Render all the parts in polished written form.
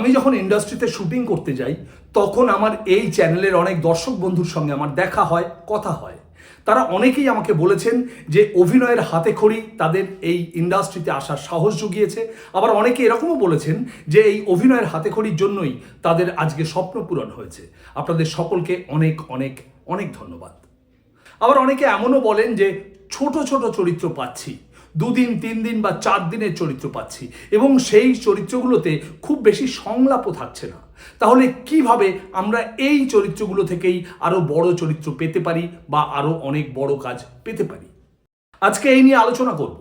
আমি যখন ইন্ডাস্ট্রিতে শুটিং করতে যাই তখন আমার এই চ্যানেলের অনেক দর্শক বন্ধুর সঙ্গে আমার দেখা হয়, কথা হয়। তারা অনেকেই আমাকে বলেছেন যে অভিনয়ের হাতেখড়ি তাদের এই ইন্ডাস্ট্রিতে আসার সাহস জুগিয়েছে। আবার অনেকে এরকমও বলেছেন যে এই অভিনয়ের হাতেখড়ির জন্যই তাদের আজকে স্বপ্ন পূরণ হয়েছে। আপনাদের সকলকে অনেক অনেক অনেক ধন্যবাদ। আবার অনেকে এমনও বলেন যে ছোট ছোট চরিত্র পাচ্ছি, 2 দিন 3 দিন বা 4 দিনের চরিত্র পাচ্ছি এবং সেই চরিত্রগুলোতে খুব বেশি সংলাপও থাকছে না। তাহলে কিভাবে আমরা এই চরিত্রগুলো থেকেই আরো বড় চরিত্র পেতে পারি বা আরো অনেক বড় কাজ পেতে পারি? আজকে এই নিয়ে আলোচনা করব।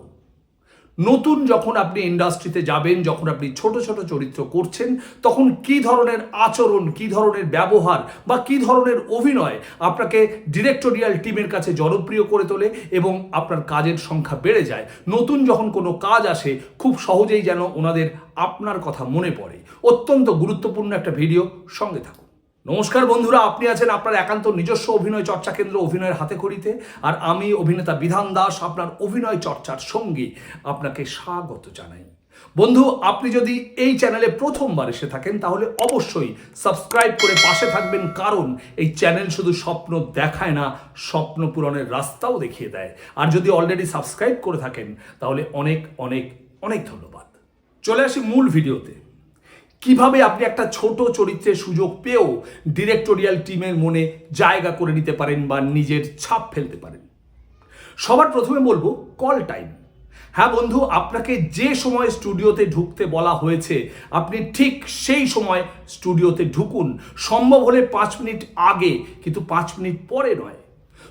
নতুন যখন আপনি ইন্ডাস্ট্রিতে যাবেন, যখন আপনি ছোট ছোট চরিত্র করছেন, তখন কি ধরনের আচরণ, কি ধরনের ব্যবহার বা কি ধরনের অভিনয় আপনাকে ডিরেক্টোরিয়াল টিমের কাছে জনপ্রিয় করে তোলে এবং আপনার কাজের সংখ্যা বেড়ে যায়। নতুন যখন কোনো কাজ আসে খুব সহজেই যেন ওনাদের আপনার কথা মনে পড়ে। অত্যন্ত গুরুত্বপূর্ণ একটা ভিডিও, সঙ্গে থাকুন। নমস্কার বন্ধুরা, আপনি আছেন আপনার একান্ত নিজস্ব অভিনয় চর্চা কেন্দ্র অভিনয়ের হাতেখড়িতে, আর আমি অভিনেতা বিধান দাস আপনার অভিনয় চর্চার সঙ্গী আপনাকে স্বাগত জানাই। বন্ধু, আপনি যদি এই চ্যানেলে প্রথমবার এসে থাকেন তাহলে অবশ্যই সাবস্ক্রাইব করে পাশে থাকবেন, কারণ এই চ্যানেল শুধু স্বপ্ন দেখায় না, স্বপ্ন পূরণের রাস্তাও দেখিয়ে দেয়। আর যদি অলরেডি সাবস্ক্রাইব করে থাকেন তাহলে অনেক অনেক অনেক ধন্যবাদ। চলে আসি মূল ভিডিওতে। কিভাবে আপনি একটা ছোট চরিত্রের সুযোগ পেয়েও ডিরেক্টোরিয়াল টিমের মনে জায়গা করে নিতে পারেন বা নিজের ছাপ ফেলতে পারেন। সবার প্রথমে বলবো কল টাইম। হ্যাঁ বন্ধু, আপনাকে যে সময় স্টুডিওতে ঢুকতে বলা হয়েছে আপনি ঠিক সেই সময় স্টুডিওতে ঢুকুন। সম্ভব হলে 5 মিনিট আগে, কিন্তু 5 মিনিট পরে নয়।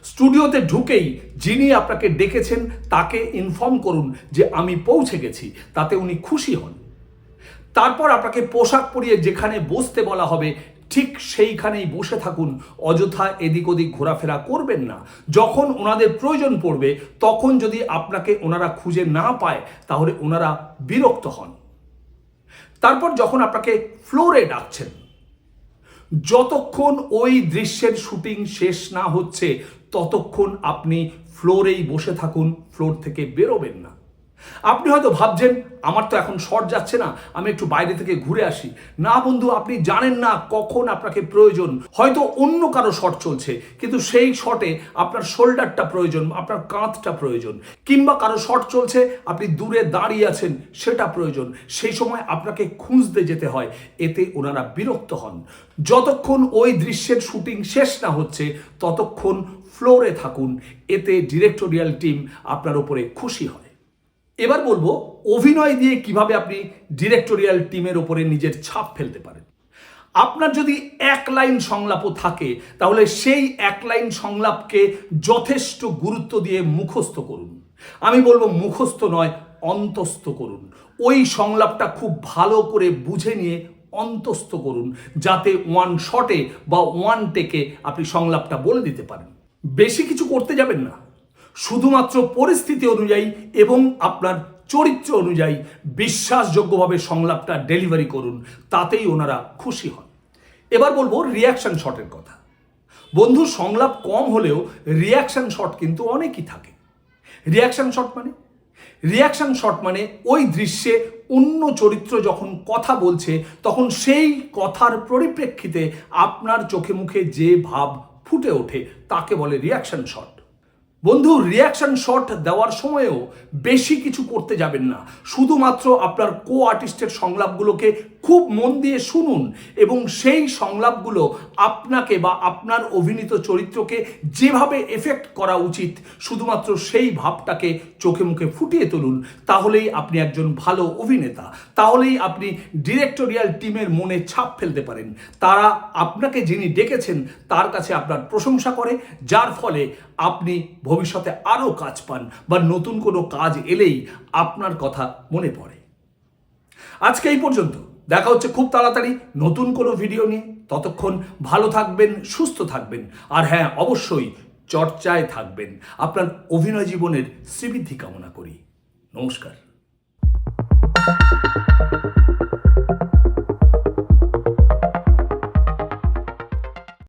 স্টুডিওতে ঢুকেই যিনি আপনাকে ডেকেছেন তাকে ইনফর্ম করুন যে আমি পৌঁছে গেছি, তাতে উনি খুশি হন। তারপর আপনাকে পোশাক পরিয়ে যেখানে বসতে বলা হবে ঠিক সেইখানেই বসে থাকুন। অযথা এদিক ওদিক ঘোরাফেরা করবেন না। যখন ওনাদের প্রয়োজন পড়বে তখন যদি আপনাকে ওনারা খুঁজে না পায় তাহলে ওনারা বিরক্ত হন। তারপর যখন আপনাকে ফ্লোরে ডাকছেন, যতক্ষণ ওই দৃশ্যের শুটিং শেষ না হচ্ছে ততক্ষণ আপনি ফ্লোরেই বসে থাকুন, ফ্লোর থেকে বেরোবেন না। আপনি হয়তো ভাবছেন আমার তো এখন শট যাচ্ছে না, আমি একটু বাইরে থেকে ঘুরে আসি। না বন্ধু, আপনি জানেন না কখন আপনাকে প্রয়োজন। হয়তো অন্য কারো শট চলছে, কিন্তু সেই শটে আপনার শোল্ডারটা প্রয়োজন, আপনার কাঁধটা প্রয়োজন, কিংবা কারো শট চলছে আপনি দূরে দাঁড়িয়ে আছেন, সেটা প্রয়োজন। সেই সময় আপনাকে খুঁজতে যেতে হয়, এতে ওনারা বিরক্ত হন। যতক্ষণ ওই দৃশ্যের শুটিং শেষ না হচ্ছে ততক্ষণ ফ্লোরে থাকুন, এতে ডিরেক্টোরিয়াল টিম আপনার উপরে খুশি হয়। এবার বলবো অভিনয় দিয়ে কিভাবে আপনি ডিরেক্টোরিয়াল টিমের উপরে নিজের ছাপ ফেলতে পারেন। আপনার যদি 1 লাইন সংলাপও থাকে তাহলে সেই 1 লাইন সংলাপকে যথেষ্ট গুরুত্ব দিয়ে মুখস্থ করুন। আমি বলবো মুখস্থ নয়, অন্তস্থ করুন। ওই সংলাপটা খুব ভালো করে বুঝে নিয়ে অন্তস্থ করুন, যাতে 1 শটে বা 1 টেকে আপনি সংলাপটা বলে দিতে পারেন। বেশি কিছু করতে যাবেন না, শুধুমাত্র পরিস্থিতি অনুযায়ী এবং আপনার চরিত্র অনুযায়ী বিশ্বাসযোগ্যভাবে সংলাপটা ডেলিভারি করুন, তাতেই ওনারা খুশি হন। এবার বলবো রিয়াকশন শটের কথা। বন্ধু, সংলাপ কম হলেও রিয়াকশন শট কিন্তু অনেকই থাকে। রিয়াকশন শট মানে ওই দৃশ্যে অন্য চরিত্র যখন কথা বলছে তখন সেই কথার পরিপ্রেক্ষিতে আপনার চোখে মুখে যে ভাব ফুটে ওঠে তাকে বলে রিয়াকশন শট। বন্ধু, রিয়াকশন শট দেওয়ার সময়ও বেশি কিছু করতে যাবেন না। শুধুমাত্র আপনার কো আর্টিস্টের সংলাপগুলোকে খুব মন দিয়ে শুনুন এবং সেই সংলাপগুলো আপনাকে বা আপনার অভিনীত চরিত্রকে যেভাবে এফেক্ট করা উচিত শুধুমাত্র সেই ভাবটাকে চোখে মুখে ফুটিয়ে তুলুন। তাহলেই আপনি একজন ভালো অভিনেতা, তাহলেই আপনি ডিরেক্টোরিয়াল টিমের মনে ছাপ ফেলতে পারেন। তারা আপনাকে যিনি ডেকেছেন তার কাছে আপনার প্রশংসা করে, যার ফলে আপনি ভবিষ্যতে আরও কাজ পান বা নতুন কোনো কাজ এলেই আপনার কথা মনে পড়ে। আজকে এই পর্যন্ত, দেখা হচ্ছে খুব তাড়াতাড়ি নতুন কোনো ভিডিও নিয়ে। ততক্ষণ ভালো থাকবেন, সুস্থ থাকবেন, আর হ্যাঁ অবশ্যই চর্চায় থাকবেন। আপনার অভিনয় জীবনের শ্রীবৃদ্ধি কামনা করি। নমস্কার।